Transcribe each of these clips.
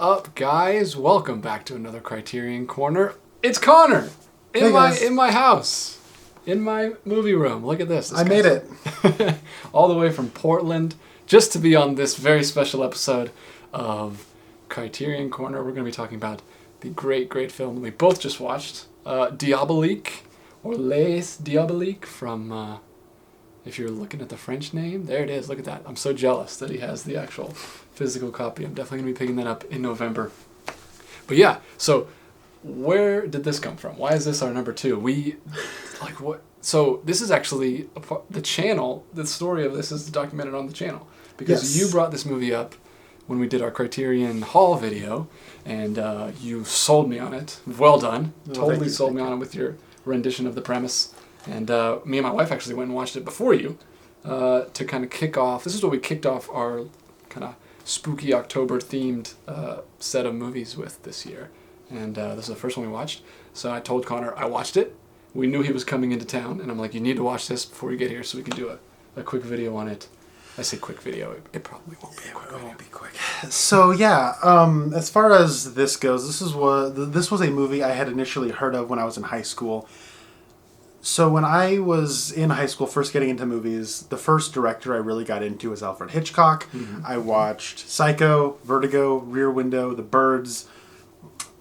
up, guys? Welcome back to another Criterion Corner. It's Connor in my house, in my movie room. Look at this. I made it all the way from Portland just to be on this very special episode of Criterion Corner. We're going to be talking about the great film we both just watched, Diabolique, or Les Diaboliques from. If you're looking at the French name, there it is. Look at that. I'm so jealous that he has the actual physical copy. I'm definitely going to be picking that up in November. But yeah, so where did this come from? Why is this our number 2? What? So this is actually the channel. The story of this is documented on the channel. Because you brought this movie up when we did our Criterion Hall video, and you sold me on it. Well done. Totally sold me on it with your rendition of the premise. And me and my wife actually went and watched it before you to kind of kick off. This is what we kicked off our kind of spooky October themed set of movies with this year. And this is the first one we watched. So I told Connor I watched it. We knew he was coming into town. And I'm like, you need to watch this before you get here so we can do a quick video on it. I say quick video. It probably won't be a quick video. It won't be quick. So yeah, as far as this goes, this was a movie I had initially heard of when I was in high school. So when I was in high school, first getting into movies, the first director I really got into was Alfred Hitchcock. Mm-hmm. I watched Psycho, Vertigo, Rear Window, The Birds,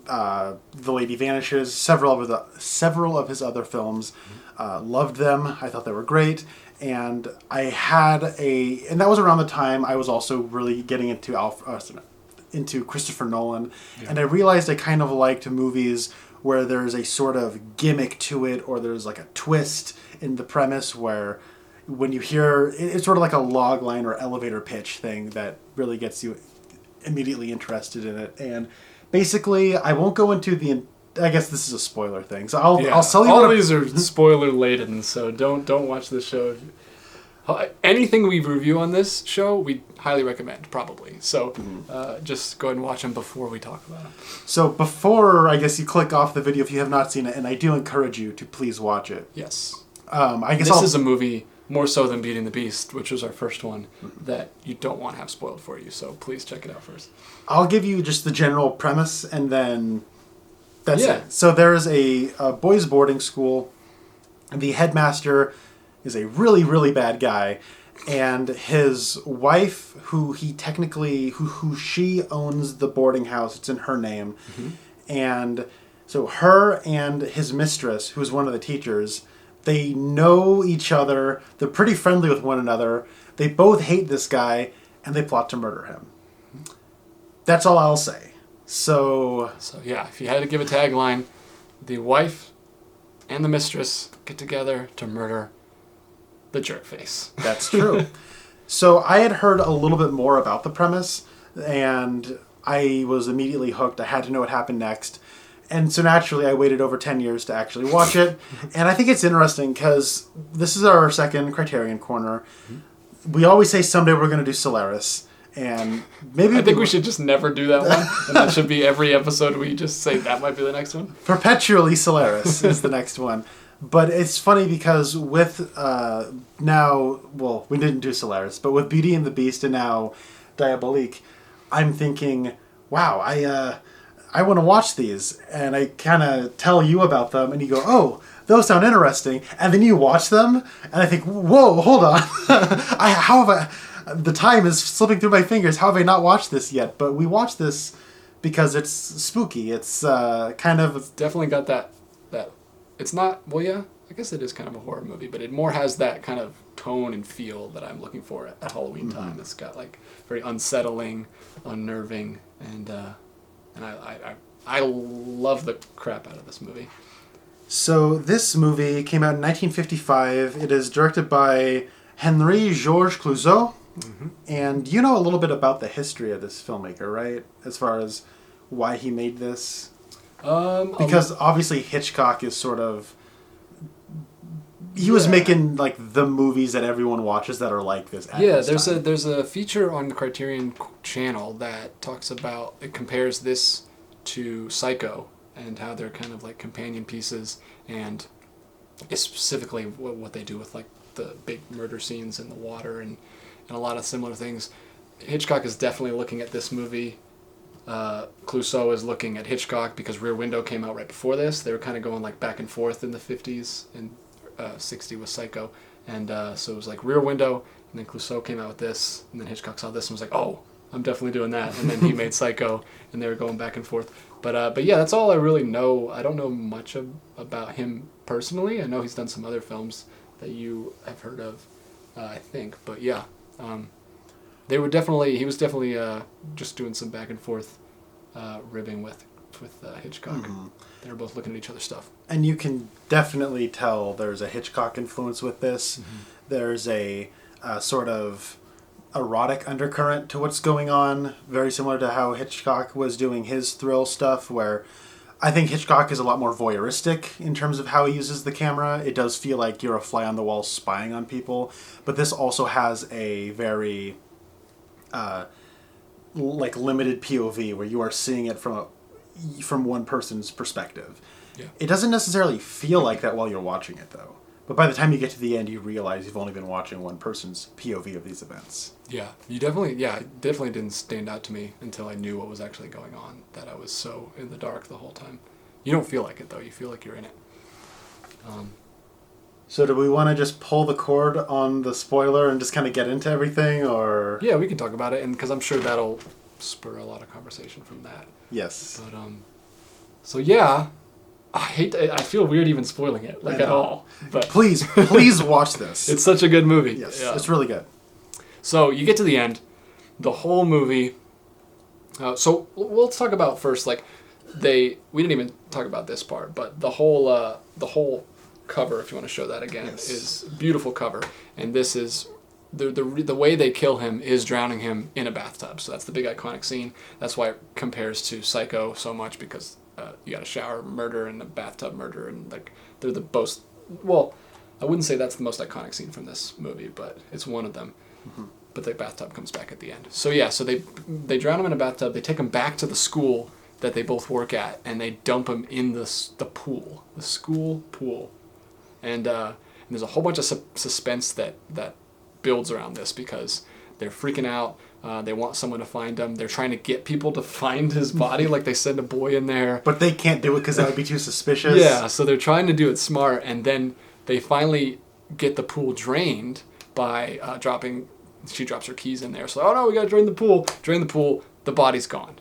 The Lady Vanishes, several of his other films. Mm-hmm. Loved them. I thought they were great. And and that was around the time I was also really getting into Christopher Nolan. Yeah. And I realized I kind of liked movies where there's a sort of gimmick to it, or there's like a twist in the premise where when you hear, it's sort of like a log line or elevator pitch thing that really gets you immediately interested in it. And basically, I won't go into I guess this is a spoiler thing, so I'll tell you. All these are spoiler laden, so don't watch this show. Anything we review on this show, we highly recommend, probably. So just go ahead and watch them before we talk about them. So before, I guess, you click off the video if you have not seen it, and I do encourage you to please watch it. Yes. I guess this is a movie, more so than Beauty and the Beast, which was our first one, that you don't want to have spoiled for you, so please check it out first. I'll give you just the general premise, and then that's it. So there is a boys' boarding school. The headmaster is a really, really bad guy, and his wife, who she owns the boarding house, it's in her name, and so her and his mistress, who's one of the teachers, they know each other, they're pretty friendly with one another, they both hate this guy, and they plot to murder him. That's all I'll say. So yeah, if you had to give a tagline, the wife and the mistress get together to murder the jerk face. That's true. So I had heard a little bit more about the premise, and I was immediately hooked. I had to know what happened next. And so naturally, I waited over 10 years to actually watch it. And I think it's interesting because this is our second Criterion Corner. We always say someday we're going to do Solaris. And maybe I think we should just never do that one. And that should be every episode we just say that might be the next one. Perpetually Solaris is the next one. But it's funny because with we didn't do Solaris, but with Beauty and the Beast and now Diabolique, I'm thinking, wow, I want to watch these. And I kind of tell you about them, and you go, oh, those sound interesting. And then you watch them, and I think, whoa, hold on. The time is slipping through my fingers. How have I not watched this yet? But we watched this because it's spooky. It's It's definitely got that. It's not, well, yeah, I guess it is kind of a horror movie, but it more has that kind of tone and feel that I'm looking for at Halloween time. It's got like very unsettling, unnerving, and I love the crap out of this movie. So this movie came out in 1955. It is directed by Henri-Georges Clouzot. And you know a little bit about the history of this filmmaker, right? As far as why he made this? Because obviously Hitchcock is sort of... He was making like the movies that everyone watches that are like this. There's a feature on the Criterion channel that talks about, it compares this to Psycho and how they're kind of like companion pieces, and specifically what they do with like the big murder scenes in the water and a lot of similar things. Hitchcock is definitely looking at this movie Clouzot is looking at Hitchcock because Rear Window came out right before this. They were kind of going like back and forth in the 50s, and 60 was Psycho. And so it was like Rear Window, and then Clouzot came out with this, and then Hitchcock saw this and was like, oh, I'm definitely doing that. And then he made Psycho, and they were going back and forth. But yeah, that's all I really know. I don't know much about him personally. I know he's done some other films that you have heard of, I think. But yeah, he was definitely just doing some back and forth ribbing with Hitchcock. Mm-hmm. They were both looking at each other's stuff. And you can definitely tell there's a Hitchcock influence with this. Mm-hmm. There's a sort of erotic undercurrent to what's going on, very similar to how Hitchcock was doing his thrill stuff, where I think Hitchcock is a lot more voyeuristic in terms of how he uses the camera. It does feel like you're a fly on the wall spying on people, but this also has a very like limited POV where you are seeing it from one person's perspective. Yeah. It doesn't necessarily feel like that while you're watching it, though. But by the time you get to the end, you realize you've only been watching one person's POV of these events. Yeah, it definitely didn't stand out to me until I knew what was actually going on, that I was so in the dark the whole time. You don't feel like it, though. You feel like you're in it. So do we want to just pull the cord on the spoiler and just kind of get into everything, or...? Yeah, we can talk about it, and because I'm sure that'll spur a lot of conversation from that. Yes. But, so yeah... I feel weird even spoiling it, at all. But please watch this. It's such a good movie. Yes, yeah. It's really good. So you get to the end, the whole movie. So let's talk about first, we didn't even talk about this part, but the whole cover, if you want to show that again, yes, is a beautiful cover, and this is the way they kill him is drowning him in a bathtub. So that's the big iconic scene. That's why it compares to Psycho so much, because you got a shower murder and a bathtub murder, and they're the most. Well, I wouldn't say that's the most iconic scene from this movie, but it's one of them. Mm-hmm. But the bathtub comes back at the end. So yeah, so they drown him in a bathtub. They take him back to the school that they both work at, and they dump him in the pool, the school pool, and there's a whole bunch of suspense that builds around this because they're freaking out. They want someone to find him. They're trying to get people to find his body, like they send a boy in there. But they can't do it because that would be too suspicious. Yeah, so they're trying to do it smart, and then they finally get the pool drained by she drops her keys in there. So, oh no, we gotta drain the pool. Drain the pool, the body's gone.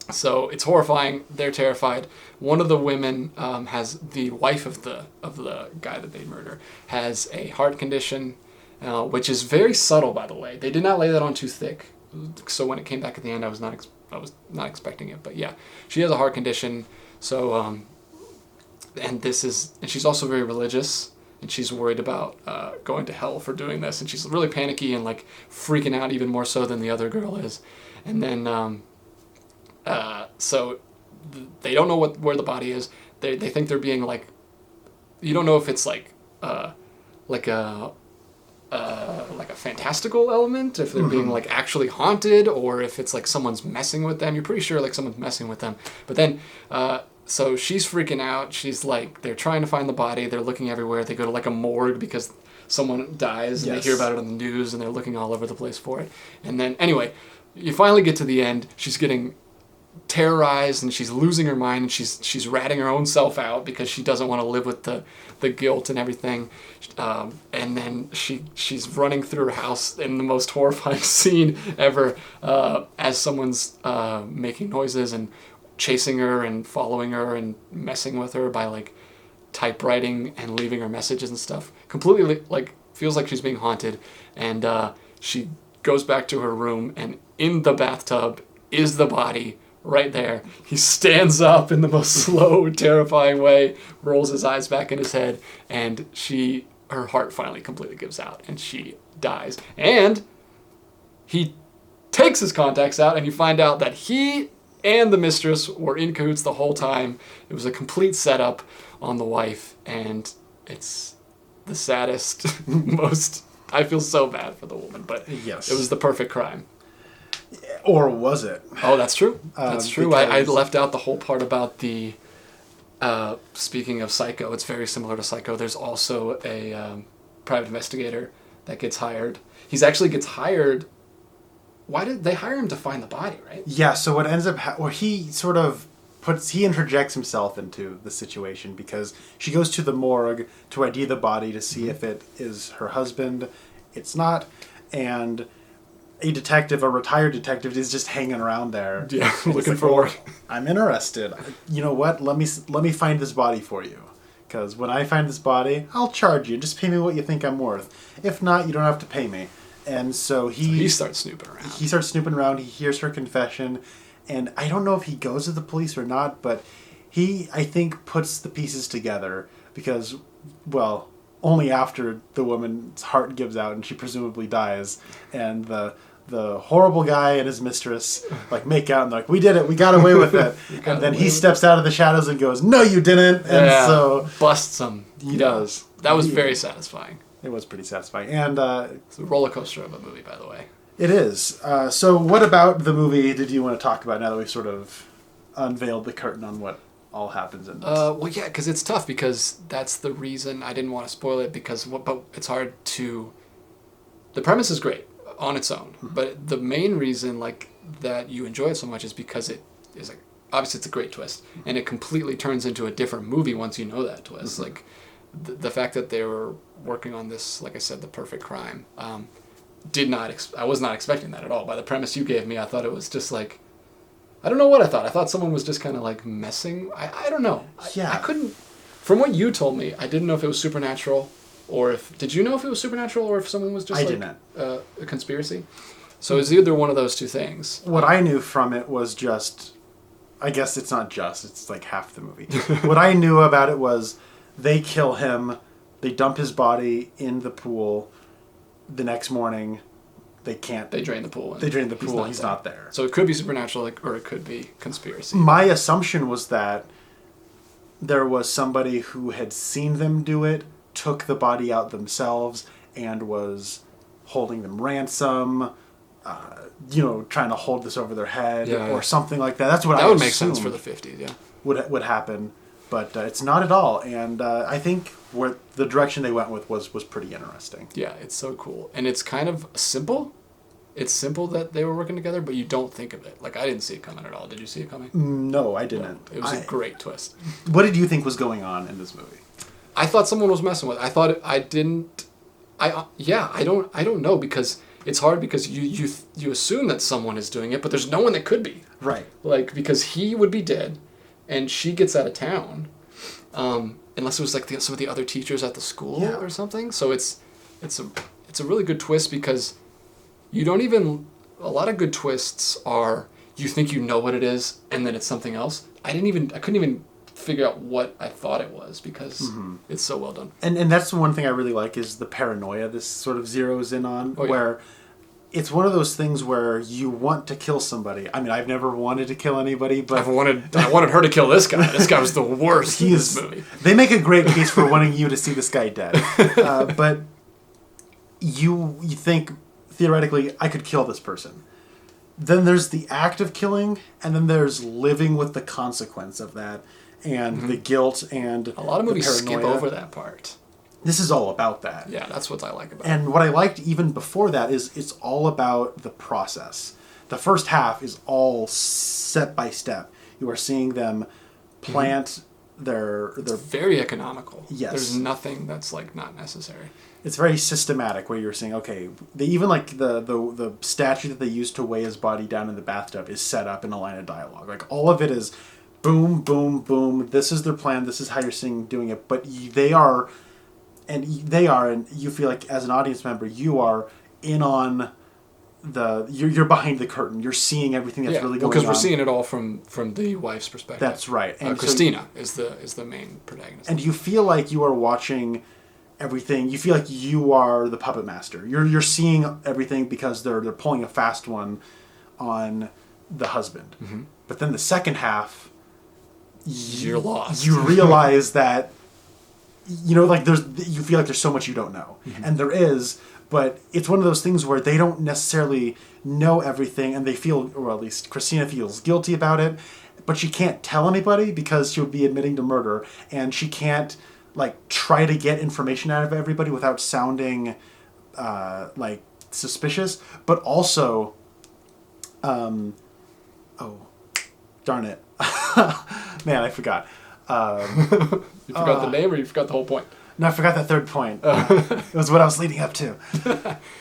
So it's horrifying. They're terrified. One of the women has the wife of the guy that they murder has a heart condition. Which is very subtle, by the way. They did not lay that on too thick, so when it came back at the end, I was not expecting it. But yeah, she has a heart condition. So, and she's also very religious, and she's worried about going to hell for doing this, and she's really panicky and freaking out even more so than the other girl is. And then, so they don't know where the body is. They think they're being you don't know if it's like a fantastical element, if they're being actually haunted, or if it's someone's messing with them. You're pretty sure someone's messing with them. But then, so she's freaking out. She's they're trying to find the body. They're looking everywhere. They go to a morgue because someone dies, and yes, they hear about it on the news, and they're looking all over the place for it. And then, anyway, you finally get to the end. She's getting terrorized, and she's losing her mind, and she's ratting her own self out because she doesn't want to live with the guilt and everything. And then she's running through her house in the most horrifying scene ever, as someone's making noises and chasing her and following her and messing with her by typewriting and leaving her messages and stuff. Completely feels like she's being haunted, and she goes back to her room, and in the bathtub is the body. Right there. He stands up in the most slow, terrifying way, rolls his eyes back in his head, and her heart finally completely gives out, and she dies. And he takes his contacts out, and you find out that he and the mistress were in cahoots the whole time. It was a complete setup on the wife, and it's the saddest, most... I feel so bad for the woman, but yes, it was the perfect crime. Or was it? Oh, that's true. That's true. I left out the whole part about the... speaking of Psycho, it's very similar to Psycho. There's also a private investigator that gets hired. He actually gets hired why did they hire him to find the body, right? Yeah, so what ends up... he sort of he interjects himself into the situation because she goes to the morgue to ID the body to see if it is her husband. It's not. And a retired detective, is just hanging around there. Yeah, looking for work. I'm interested. You know what? Let me find this body for you. Because when I find this body, I'll charge you. Just pay me what you think I'm worth. If not, you don't have to pay me. And so he starts snooping around. He starts snooping around. He hears her confession. And I don't know if he goes to the police or not, but he, I think, puts the pieces together because, well, only after the woman's heart gives out and she presumably dies, and the horrible guy and his mistress like make out and they're like, we did it, we got away with it. And then he steps out of the shadows and goes, no, you didn't. And so busts him. He does. That was very satisfying. It was pretty satisfying. And it's a roller coaster of a movie, by the way. It is. So what about the movie did you want to talk about now that we've sort of unveiled the curtain on what all happens in this? Well, yeah, because it's tough because that's the reason I didn't want to spoil it but it's hard to... The premise is great on its own, but the main reason that you enjoy it so much is because it is obviously it's a great twist, and it completely turns into a different movie once you know that twist. The fact that they were working on this, like I said, the perfect crime, I was not expecting that at all. By the premise you gave me, I thought it was just I don't know what I thought. I thought someone was just kind of messing. I don't know. Yeah. I couldn't, from what you told me, I didn't know if it was supernatural or did you know if it was supernatural or if someone was just a conspiracy? So it's either one of those two things. What I knew from it was just, I guess it's not just, it's like half the movie. What I knew about it was they kill him, they dump his body in the pool. The next morning, they drain the pool. He's not there. So it could be supernatural, or it could be conspiracy. My assumption was that there was somebody who had seen them do it, took the body out themselves, and was holding them ransom. Trying to hold this over their head or something like that. That's what that would make sense for the 50s. Yeah, would happen, but it's not at all. And I think where the direction they went with was pretty interesting. Yeah, it's so cool, and it's kind of simple. It's simple that they were working together, but you don't think of it. I didn't see it coming at all. Did you see it coming? No, I didn't. No, it was a great twist. What did you think was going on in this movie? I thought someone was messing with it. I don't know, because it's hard because you assume that someone is doing it, but there's no one that could be. Right. Because he would be dead, and she gets out of town, unless it was some of the other teachers at the school or something. So it's a really good twist because you don't even... A lot of good twists are you think you know what it is, and then it's something else. I couldn't even figure out what I thought it was because it's so well done. And that's the one thing I really like is the paranoia this sort of zeroes in on, where it's one of those things where you want to kill somebody. I mean, I've never wanted to kill anybody, but I wanted her to kill this guy. This guy was the worst in this movie. They make a great case for wanting you to see this guy dead, but you think theoretically I could kill this person. Then there's the act of killing, and then there's living with the consequence of that, and the guilt and a lot of movies skip over that part. This is all about that. Yeah, that's what I like about it. And what I liked even before that is it's all about the process. The first half is all step by step. You are seeing them plant their... It's very economical. Yes. There's nothing that's not necessary. It's very systematic where you're saying, okay, they even the statue that they used to weigh his body down in the bathtub is set up in a line of dialogue. All of it is boom, boom, boom. This is their plan. This is how you're seeing doing it. But they are, and you feel like as an audience member, you are in on you're behind the curtain. You're seeing everything that's really going on. Because we're seeing it all from the wife's perspective. That's right. And Christina is the main protagonist. And you feel like you are watching everything. You feel like you are the puppet master. You're seeing everything because they're pulling a fast one on the husband. Mm-hmm. But then the second half, you're lost. You realize that you feel like there's so much you don't know, and there is. But it's one of those things where they don't necessarily know everything, and they feel, or at least Christina feels guilty about it, but she can't tell anybody because she would be admitting to murder, and she can't try to get information out of everybody without sounding suspicious. But also, Oh, darn it. Man, I forgot. You forgot the name, or you forgot the whole point? No, I forgot that third point. It was what I was leading up to.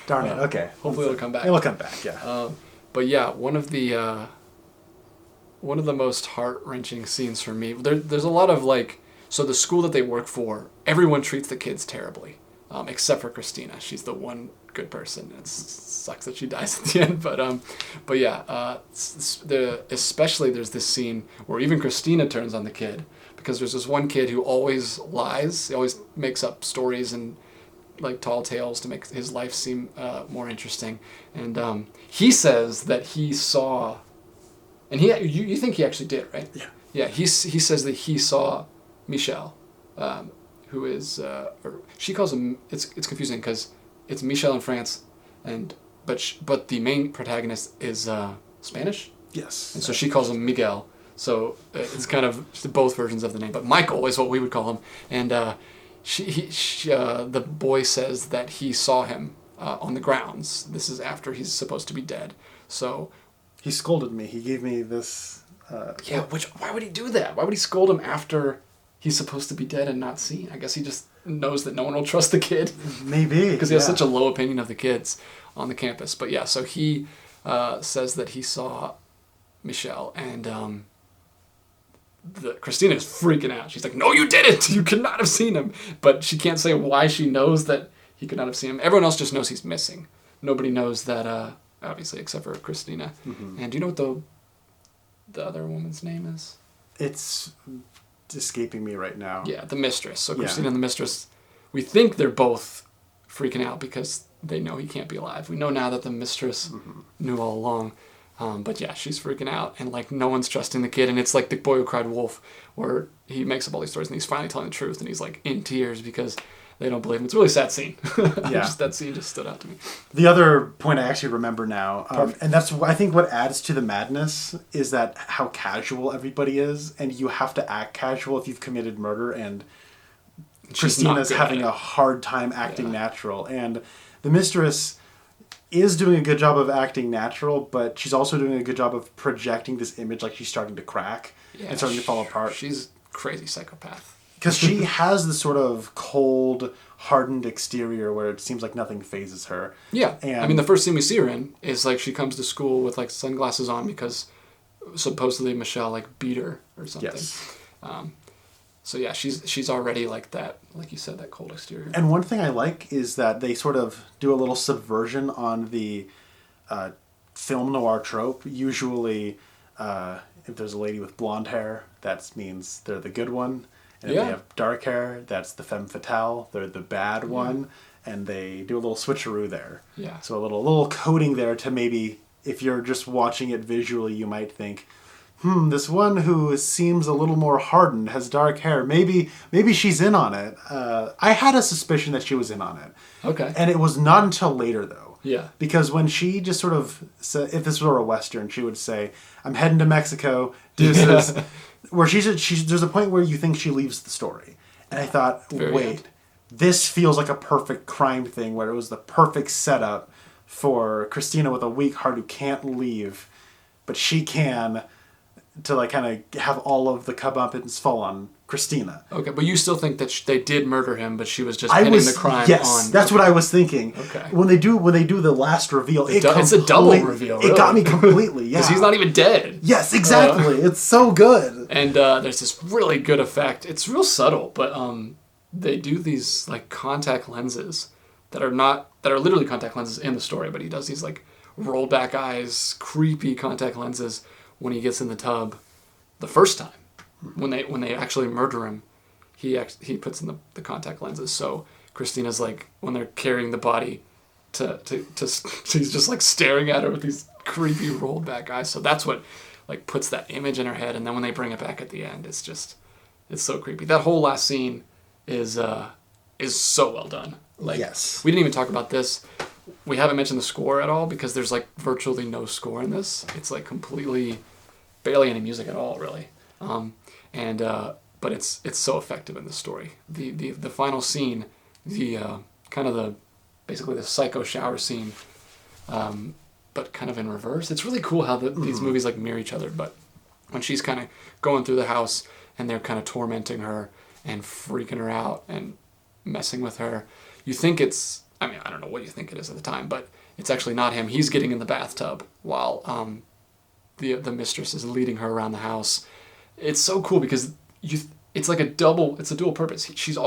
Darn it. Okay. Hopefully it'll come back. It'll come back, yeah. But yeah, one of the most heart-wrenching scenes for me, there's a lot of like, so the school that they work for, everyone treats the kids terribly, except for Christina. She's the one good person. It sucks that she dies at the end, but yeah, especially there's this scene where even Christina turns on the kid, because there's this one kid who always lies. He always makes up stories and like tall tales to make his life seem more interesting. And he says that he saw, and you think he actually did, right? Yeah. Yeah. He says that he saw Michel, who is or she calls him. It's confusing because it's Michel in France, but the main protagonist is Spanish. Yes. And so she calls him Miguel. So it's kind of both versions of the name, but Michael is what we would call him. And the boy says that he saw him on the grounds. This is after he's supposed to be dead. So he scolded me. He gave me this. Why would he do that? Why would he scold him after he's supposed to be dead and not seen? I guess he just knows that no one will trust the kid. Maybe. Because he has such a low opinion of the kids on the campus. But yeah, so he says that he saw Michel, and Christina is freaking out. She's like, "No, you didn't! You could not have seen him!" But she can't say why she knows that he could not have seen him. Everyone else just knows he's missing. Nobody knows that, obviously, except for Christina. Mm-hmm. And do you know what the other woman's name is? It's escaping me right now. Yeah, the mistress. So Christina and the mistress, we think they're both freaking out because they know he can't be alive. We know now that the mistress knew all along. But yeah, she's freaking out, and like no one's trusting the kid, and it's like The Boy Who Cried Wolf, where he makes up all these stories and he's finally telling the truth, and he's like in tears because they don't believe him. It's a really sad scene. Yeah, that scene just stood out to me. The other point I actually remember now, and that's I think what adds to the madness is that how casual everybody is, and you have to act casual if you've committed murder, and Christina's having a hard time acting natural, and the mistress is doing a good job of acting natural, but she's also doing a good job of projecting this image like she's starting to crack and starting to fall apart. She's a crazy psychopath. Because she has this sort of cold, hardened exterior where it seems like nothing phases her. Yeah. And I mean, the first scene we see her in is like she comes to school with like sunglasses on because supposedly Michelle like beat her or something. Yes. So yeah, she's already like that, like you said, that cold exterior. And one thing I like is that they sort of do a little subversion on the film noir trope. Usually, if there's a lady with blonde hair, that means they're the good one. And if they have dark hair, that's the femme fatale. They're the bad one. And they do a little switcheroo there. Yeah. So a little coding there to maybe, if you're just watching it visually, you might think, this one who seems a little more hardened, has dark hair. Maybe she's in on it. I had a suspicion that she was in on it. Okay. And it was not until later, though. Yeah. Because when she just sort of said, if this were a Western, she would say, "I'm heading to Mexico, deuces." Where there's a point where you think she leaves the story. And I thought, wait, this feels like a perfect crime thing where it was the perfect setup for Christina with a weak heart who can't leave, but she can, to like kind of have all of the comeuppance fall on Christina. Okay, but you still think that they did murder him, but she was just pinning the crime on... Yes, that's what I was thinking. Okay. When they do the last reveal, it's a double reveal, really. It got me completely, yeah. Because he's not even dead. Yes, exactly. It's so good. And there's this really good effect. It's real subtle, but they do these like contact lenses that are literally contact lenses in the story, but he does these like rolled back eyes, creepy contact lenses when he gets in the tub the first time. When they actually murder him, he puts in the contact lenses. So Christina's like, when they're carrying the body to she's just like staring at her with these creepy rolled back eyes. So that's what like puts that image in her head. And then when they bring it back at the end, it's so creepy. That whole last scene is so well done. Like, yes. We didn't even talk about this. We haven't mentioned the score at all because there's like virtually no score in this. It's like barely any music at all, really. But it's so effective in the story. The final scene, basically the psycho shower scene, but kind of in reverse. It's really cool how these movies like mirror each other. But when she's kind of going through the house and they're kind of tormenting her and freaking her out and messing with her, you think it's, I mean, I don't know what you think it is at the time, but it's actually not him. He's getting in the bathtub while the mistress is leading her around the house. It's so cool because it's like it's a dual purpose. She's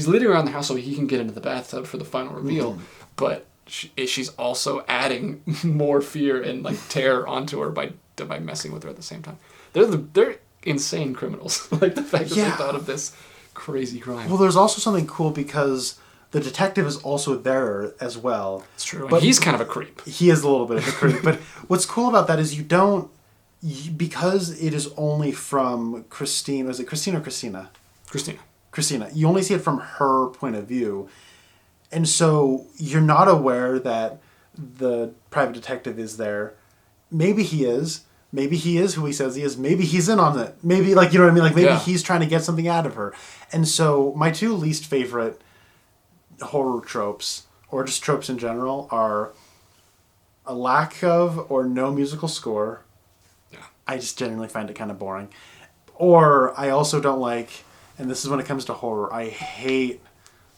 leading around the house so he can get into the bathtub for the final reveal, but she's also adding more fear and like terror onto her by messing with her at the same time. They're insane criminals. Like the fact that they thought of this crazy crime. Well, there's also something cool because the detective is also there as well. It's true. But he's kind of a creep. He is a little bit of a creep. But what's cool about that is because it is only from Christine. Was it Christine or Christina? Christina. You only see it from her point of view. And so you're not aware that the private detective is there. Maybe he is. Maybe he is who he says he is. Maybe he's in on it. Maybe, like, you know what I mean? Like, maybe he's trying to get something out of her. And so my two least favorite horror tropes, or just tropes in general, are a lack of or no musical score. Yeah. I just genuinely find it kind of boring. Or I also don't like, and this is when it comes to horror, I hate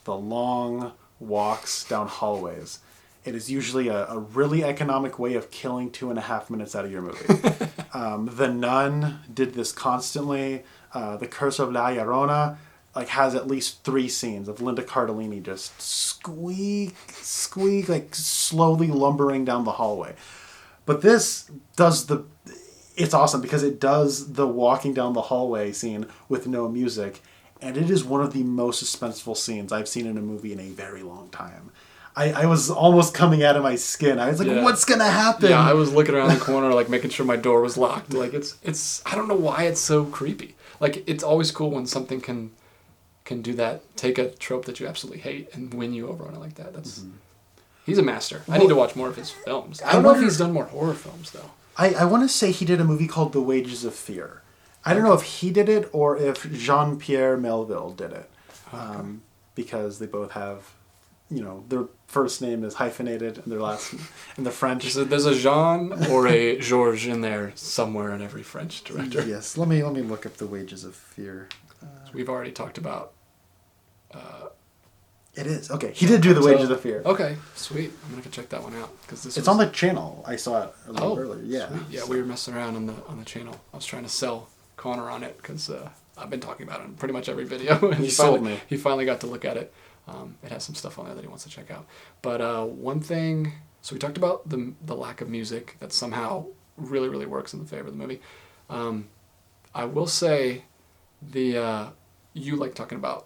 the long walks down hallways. It is usually a really economic way of killing 2.5 minutes out of your movie. The Nun did this constantly. The Curse of La Llorona has at least 3 scenes of Linda Cardellini just squeak, like slowly lumbering down the hallway. But this does it's awesome because it does the walking down the hallway scene with no music. And it is one of the most suspenseful scenes I've seen in a movie in a very long time. I was almost coming out of my skin. I was like, what's going to happen? Yeah, I was looking around the corner, like, making sure my door was locked. Like, it's I don't know why it's so creepy. Like, it's always cool when something can do that, take a trope that you absolutely hate and win you over on it like that. He's a master. I need to watch more of his films. I don't know if he's done more horror films, though. I want to say he did a movie called The Wages of Fear. I don't know if he did it or if Jean-Pierre Melville did it. Because they both have, their first name is hyphenated and their last in the French. There's a Jean or a Georges in there somewhere in every French director. Yes, let me look up The Wages of Fear. We've already talked about. It is okay. He did do The Wages of Fear. Okay, sweet. I'm gonna have to check that one out because it's on the channel. I saw it a little earlier. Yeah, sweet. Yeah, we were messing around on the channel. I was trying to sell Connor on it because I've been talking about it in pretty much every video. And sold me. He finally got to look at it. It has some stuff on there that he wants to check out. But one thing, so we talked about the lack of music that somehow really, really works in the favor of the movie. I will say you like talking about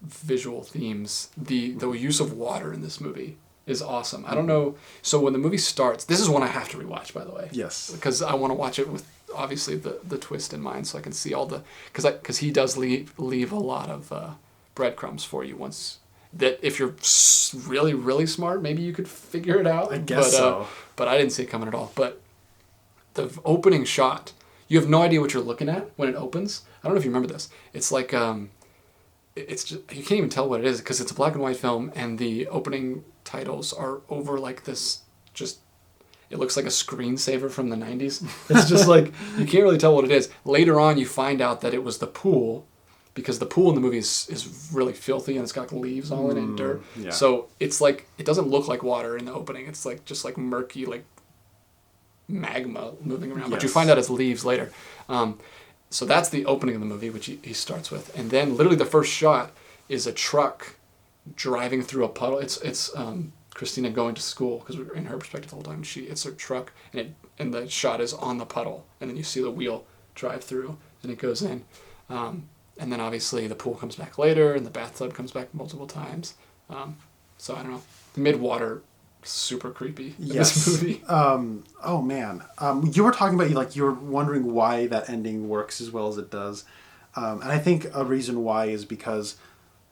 visual themes. The use of water in this movie is awesome. I don't know. So when the movie starts, this is one I have to rewatch, by the way. Yes. Because I want to watch it with obviously the twist in mind, so I can see all the because he does leave a lot of breadcrumbs for you once. That if you're really, really smart, maybe you could figure it out. I guess so. But I didn't see it coming at all. But the opening shot, you have no idea what you're looking at when it opens. I don't know if you remember this. It's like it's just, you can't even tell what it is because it's a black and white film, and the opening titles are over like this. Just it looks like a screensaver from the 90s. It's just like you can't really tell what it is. Later on, you find out that it was the pool. Because the pool in the movie is really filthy and it's got leaves all in it and dirt. Yeah. So it's like, it doesn't look like water in the opening. It's like just like murky, like magma moving around. Yes. But you find out it's leaves later. So that's the opening of the movie, which he starts with. And then literally the first shot is a truck driving through a puddle. It's Christina going to school because we're in her perspective the whole time. It's her truck and the shot is on the puddle. And then you see the wheel drive through and it goes in. And then obviously the pool comes back later, and the bathtub comes back multiple times. So I don't know. Mid-water, super creepy in this movie. Oh man, you were talking about you were wondering why that ending works as well as it does, and I think a reason why is because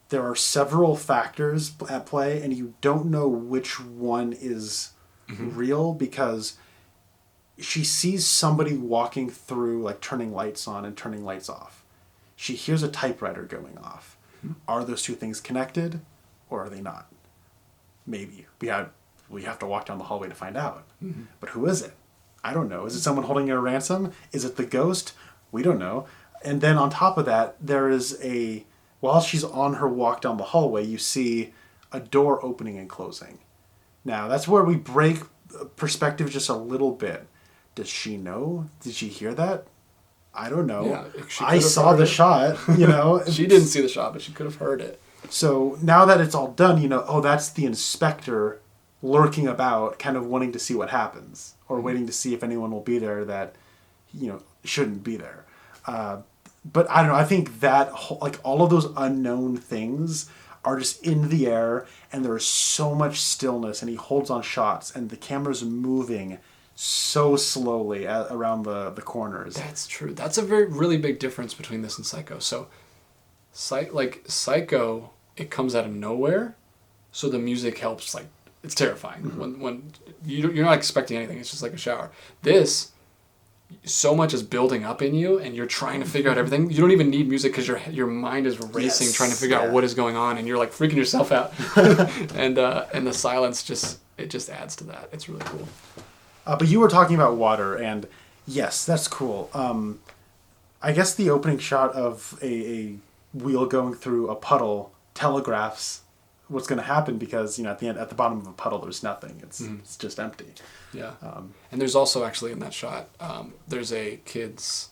there are several factors at play, and you don't know which one is real because she sees somebody walking through, turning lights on and turning lights off. She hears a typewriter going off. Are those two things connected, or are they not? Maybe. We had we have to walk down the hallway to find out. Mm-hmm. But who is it? I don't know. Is it someone holding a ransom? Is it the ghost? We don't know. And then on top of that, there is while she's on her walk down the hallway, you see a door opening and closing. Now, that's where we break perspective just a little bit. Does she know? Did she hear that? I don't know. Yeah, I saw the shot, you know. She didn't see the shot, but she could have heard it. So now that it's all done, you know, oh, that's the inspector lurking about, kind of wanting to see what happens, or waiting to see if anyone will be there that, you know, shouldn't be there. But I don't know. I think that like all of those unknown things are just in the air, and there is so much stillness, and he holds on shots, and the camera's moving so slowly around the corners. That's true. That's a really big difference between this and Psycho. So, Psycho, it comes out of nowhere, so the music helps. Like, it's terrifying when you're not expecting anything. It's just like a shower. This, so much is building up in you, and you're trying to figure out everything. You don't even need music because your mind is racing, trying to figure out what is going on, and you're like freaking yourself out. and the silence just adds to that. It's really cool. But you were talking about water, and yes, that's cool. I guess the opening shot of a wheel going through a puddle telegraphs what's going to happen, because, you know, at the bottom of a puddle there's nothing. It's just empty. Yeah. And there's also actually in that shot, there's a kid's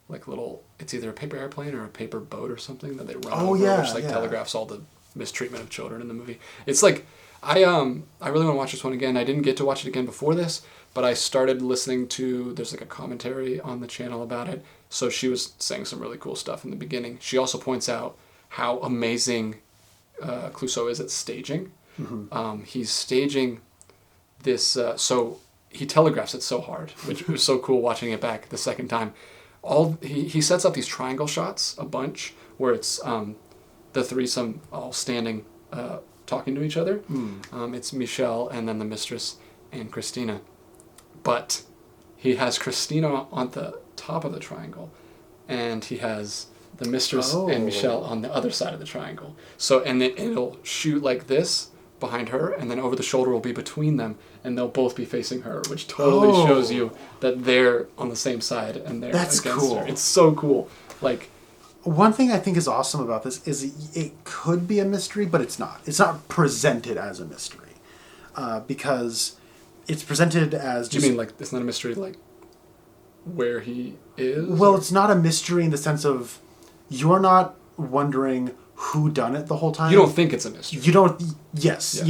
like little, it's either a paper airplane or a paper boat or something that they run over, which telegraphs all the mistreatment of children in the movie. It's like, I really want to watch this one again. I didn't get to watch it again before this, but I started listening to, there's like a commentary on the channel about it. So she was saying some really cool stuff in the beginning. She also points out how amazing Clouzot is at staging. Mm-hmm. He's staging this, so he telegraphs it so hard, which was so cool watching it back the second time. He sets up these triangle shots, a bunch, where it's the threesome all standing, talking to each other. It's Michelle and then the mistress and Christina. But he has Christina on the top of the triangle, and he has the mistress and Michelle on the other side of the triangle. So, and then it'll shoot like this behind her, and then over the shoulder will be between them, and they'll both be facing her, which totally shows you that they're on the same side and they're against her. It's so cool. Like, one thing I think is awesome about this is it could be a mystery, but it's not. It's not presented as a mystery, because it's presented as just... You mean, like, it's not a mystery, like, where he is? Well, it's not a mystery in the sense of you're not wondering who done it the whole time. You don't think it's a mystery. You don't... Yes,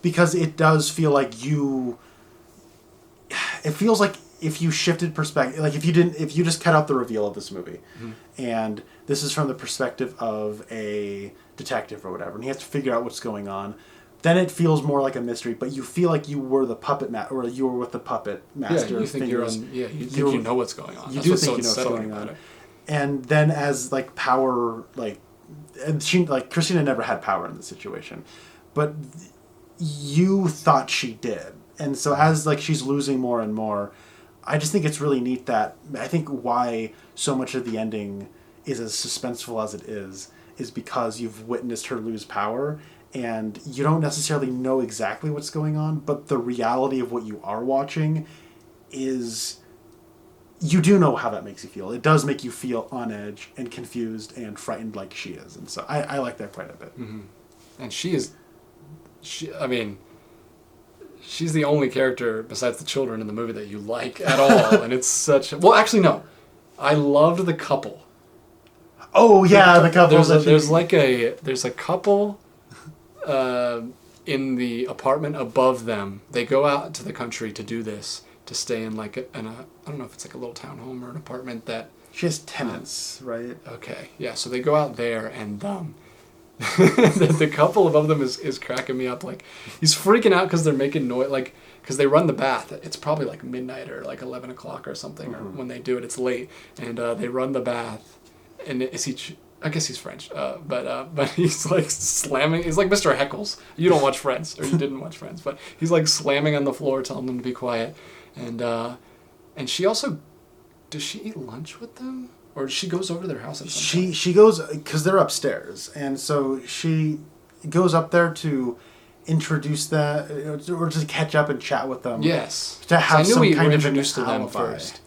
because it does feel like you... It feels like if you shifted perspective... Like, if you just cut out the reveal of this movie, and this is from the perspective of a detective or whatever, and he has to figure out what's going on, then it feels more like a mystery, but you feel like you were the puppet or you were with the puppet master. Yeah, you think you know what's going on. You do think you know what's going on. And then as like power, like, and she, like, Christina never had power in the situation, but you thought she did. And so as like she's losing more and more, I just think it's really neat that, I think why so much of the ending is as suspenseful as it is because you've witnessed her lose power. And you don't necessarily know exactly what's going on, but the reality of what you are watching is, you do know how that makes you feel. It does make you feel on edge and confused and frightened like she is. And so I like that quite a bit. Mm-hmm. And she's the only character besides the children in the movie that you like at all. And it's such... Well, actually, no. I loved the couple. Oh, yeah, the couple. There's a couple... in the apartment above them. They go out to the country to do this, to stay in like I don't know if it's like a little townhome or an apartment that... She has tenants, right? Okay, yeah, so they go out there, and the couple above them is cracking me up. Like, he's freaking out because they're making noise, like, because they run the bath. It's probably like midnight or like 11 o'clock or something, or when they do it, it's late, and they run the bath, and I guess he's French, but he's like slamming. He's like Mr. Heckles. You don't watch Friends, or you didn't watch Friends, but he's like slamming on the floor, telling them to be quiet. And she also, does she eat lunch with them, or she goes over to their house at some point? She goes, because they're upstairs, and so she goes up there to introduce them or just catch up and chat with them. Yes. To have some kind of an introduced to them alibi. first.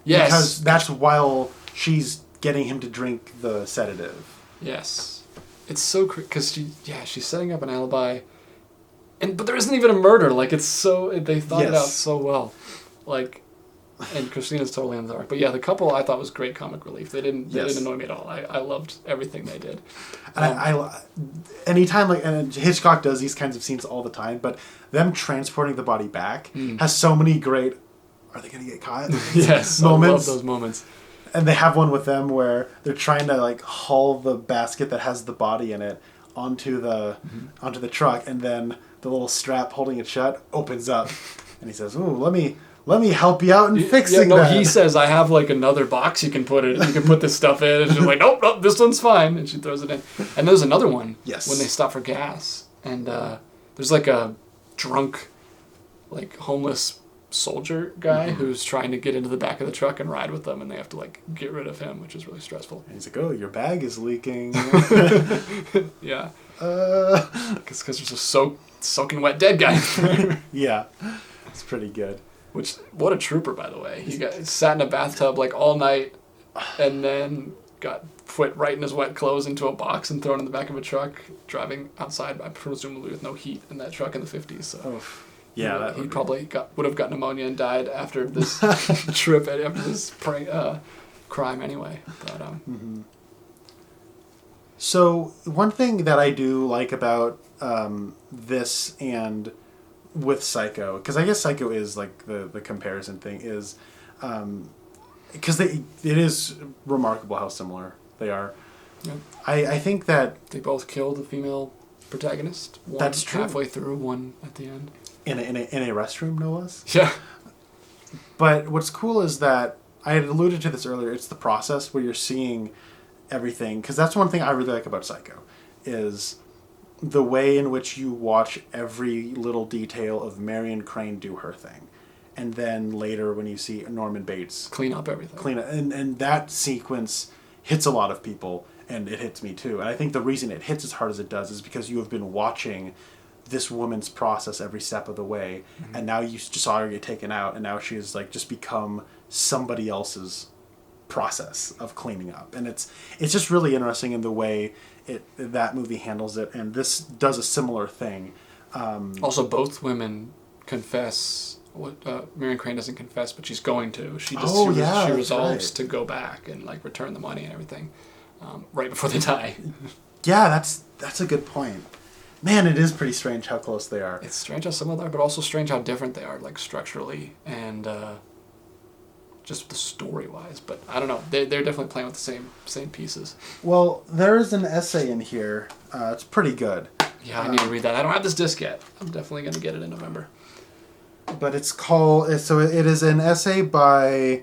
Yes. Because that's while she's getting him to drink the sedative. Yes. It's so because she's setting up an alibi, but there isn't even a murder. Like they thought it out so well, like, and Christina's totally in the dark. But yeah, the couple I thought was great comic relief. They didn't annoy me at all. I loved everything they did. And I anytime and Hitchcock does these kinds of scenes all the time, but them transporting the body back has so many great. Are they going to get caught? Yes, moments. I love those moments. And they have one with them where they're trying to like haul the basket that has the body in it onto the truck, and then the little strap holding it shut opens up, and he says, "Ooh, let me help you out in fixing that." He says, "I have like another box you can put this stuff in." And she's like, "Nope, this one's fine," and she throws it in. And there's another one. Yes. When they stop for gas, and there's like a drunk, like homeless soldier guy who's trying to get into the back of the truck and ride with them, and they have to like get rid of him, which is really stressful. And he's like, "Oh, your bag is leaking." Yeah. Because there's a soaking wet dead guy. Yeah, it's pretty good. Which, what a trooper, by the way. He sat in a bathtub like all night, and then got put right in his wet clothes into a box and thrown in the back of a truck, driving outside, presumably with no heat in that truck in the 50s. So. Yeah, he probably would have gotten pneumonia and died after this trip, after this crime anyway. But, So one thing that I do like about this and with Psycho, because I guess Psycho is like the comparison thing, is because it is remarkable how similar they are. Yep. I think that they both killed the female protagonist. One that's true. Halfway through, one at the end. In a restroom, no less. Yeah. But what's cool is that I had alluded to this earlier. It's the process where you're seeing everything, because that's one thing I really like about Psycho, is the way in which you watch every little detail of Marion Crane do her thing, and then later when you see Norman Bates clean up everything. And that sequence hits a lot of people, and it hits me too. And I think the reason it hits as hard as it does is because you have been watching this woman's process every step of the way, and now you just saw her get taken out, and now she has like just become somebody else's process of cleaning up. And it's just really interesting in the way that movie handles it, and this does a similar thing. Also, both women confess. Marion Crane doesn't confess, but she's going to. She resolves to go back and like return the money and everything right before they die. Yeah, that's a good point. Man, it is pretty strange how close they are. It's strange how similar they are, but also strange how different they are, like structurally and just the story-wise. But I don't know. They're definitely playing with the same pieces. Well, there is an essay in here. It's pretty good. Yeah, I need to read that. I don't have this disc yet. I'm definitely going to get it in November. But it is an essay by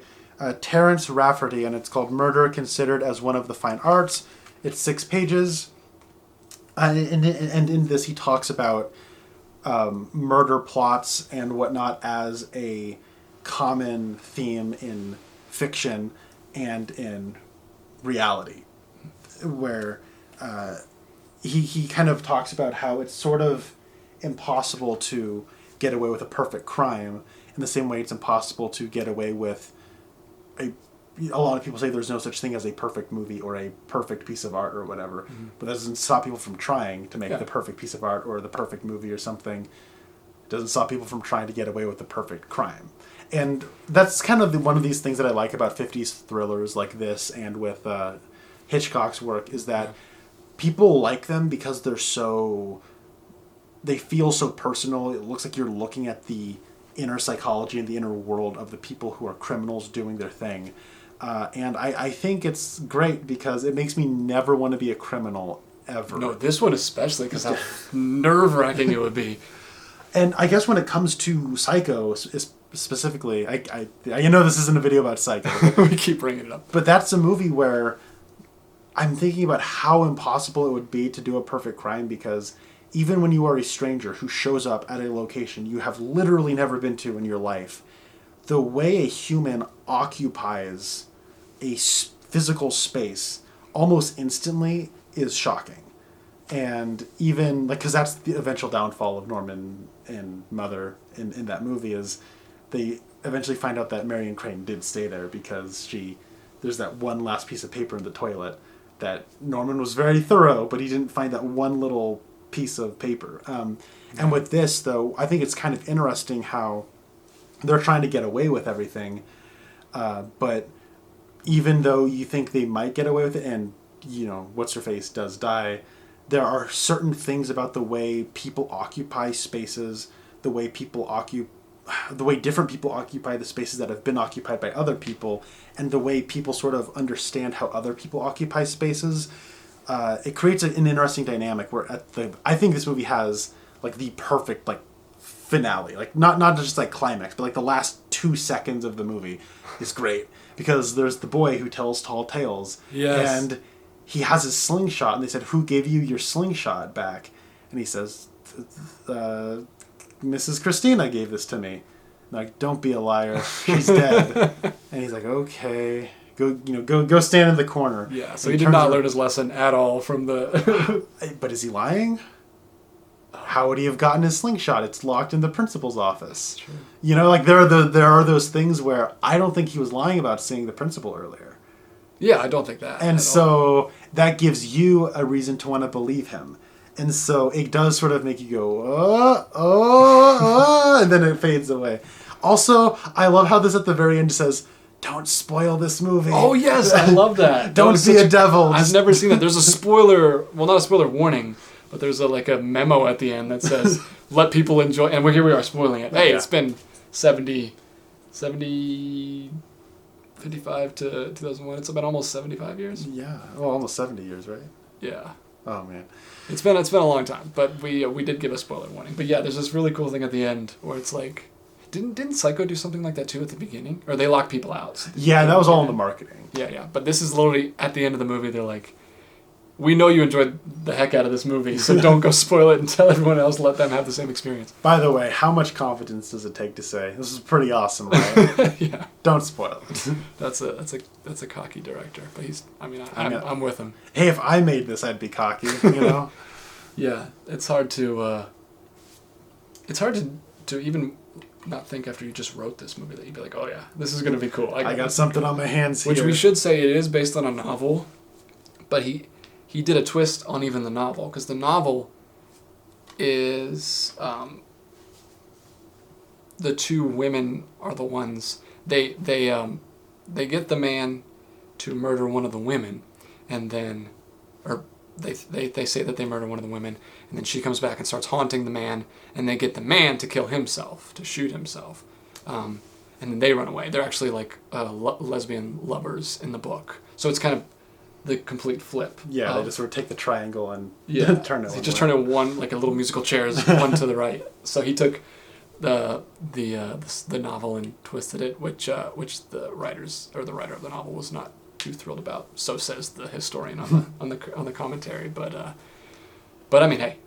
Terence Rafferty, and it's called "Murder Considered as One of the Fine Arts." It's 6 pages. And in this, he talks about murder plots and whatnot as a common theme in fiction and in reality, where he kind of talks about how it's sort of impossible to get away with a perfect crime in the same way it's impossible to get away with a lot of people say there's no such thing as a perfect movie or a perfect piece of art or whatever, but that doesn't stop people from trying to make the perfect piece of art or the perfect movie or something. It doesn't stop people from trying to get away with the perfect crime. And that's kind of one of these things that I like about 50s thrillers like this and with Hitchcock's work, is that people like them because they feel so personal. It looks like you're looking at the inner psychology and the inner world of the people who are criminals doing their thing. And I think it's great because it makes me never want to be a criminal ever. No, this one especially, because how nerve-wracking it would be. And I guess when it comes to Psycho specifically, I know this isn't a video about Psycho. We keep bringing it up. But that's a movie where I'm thinking about how impossible it would be to do a perfect crime, because even when you are a stranger who shows up at a location you have literally never been to in your life, the way a human occupies a physical space almost instantly is shocking. And even, like, because that's the eventual downfall of Norman and Mother in that movie, is they eventually find out that Marion Crane did stay there because there's that one last piece of paper in the toilet that Norman was very thorough, but he didn't find that one little piece of paper. And with this, though, I think it's kind of interesting how they're trying to get away with everything, but even though you think they might get away with it, and, you know, what's-her-face does die, there are certain things about the way people occupy spaces, the way different people occupy the spaces that have been occupied by other people, and the way people sort of understand how other people occupy spaces. It creates an interesting dynamic where I think this movie has like the perfect like finale, like not just like climax, but like the last 2 seconds of the movie is great because there's the boy who tells tall tales, and he has his slingshot, and they said, "Who gave you your slingshot back?" And he says, "Mrs. Christina gave this to me." I'm like, "Don't be a liar. She's dead." And he's like, "Okay, go stand in the corner." Yeah, so he did not learn his lesson at all from the... But is he lying? How would he have gotten his slingshot? It's locked in the principal's office. True. You know, like there are those things where I don't think he was lying about seeing the principal earlier. Yeah, I don't think that. And so that gives you a reason to want to believe him. And so it does sort of make you go, and then it fades away. Also, I love how this at the very end says, "Don't spoil this movie." Oh, yes, I love that. Don't be a devil. I've never seen that. There's a spoiler, well, not a spoiler warning, but there's a memo at the end that says, "Let people enjoy," and here we are spoiling it. Hey, It's been 55 to 2001. It's been almost 75 years. Yeah, well, almost 70 years, right? Yeah. Oh man, it's been a long time, but we did give a spoiler warning. But yeah, there's this really cool thing at the end where it's like, didn't Psycho do something like that too at the beginning, or they lock people out? So yeah, that was all in the marketing. Yeah, but this is literally at the end of the movie. They're like, "We know you enjoyed the heck out of this movie, so don't go spoil it and tell everyone else. Let them have the same experience." By the way, how much confidence does it take to say this is pretty awesome, right? Yeah. Don't spoil it. That's a cocky director, but I'm with him. Hey, if I made this, I'd be cocky, you know. Yeah, it's hard to even not think after you just wrote this movie that you'd be like, "Oh yeah, this is gonna be cool." I got something on my hands here. Which we should say it is based on a novel, but he did a twist on even the novel, because the novel is the two women are the ones they get the man to murder one of the women, and then they say that they murder one of the women, and then she comes back and starts haunting the man, and they get the man to kill himself, to shoot himself, and then they run away. They're actually like lesbian lovers in the book, so it's kind of the complete flip. Yeah, they just sort of take the triangle and turn it. They just turn it one, like a little musical chairs, one to the right. So he took the novel and twisted it, which the writers or the writer of the novel was not too thrilled about. So says the historian on the commentary. But I mean, hey,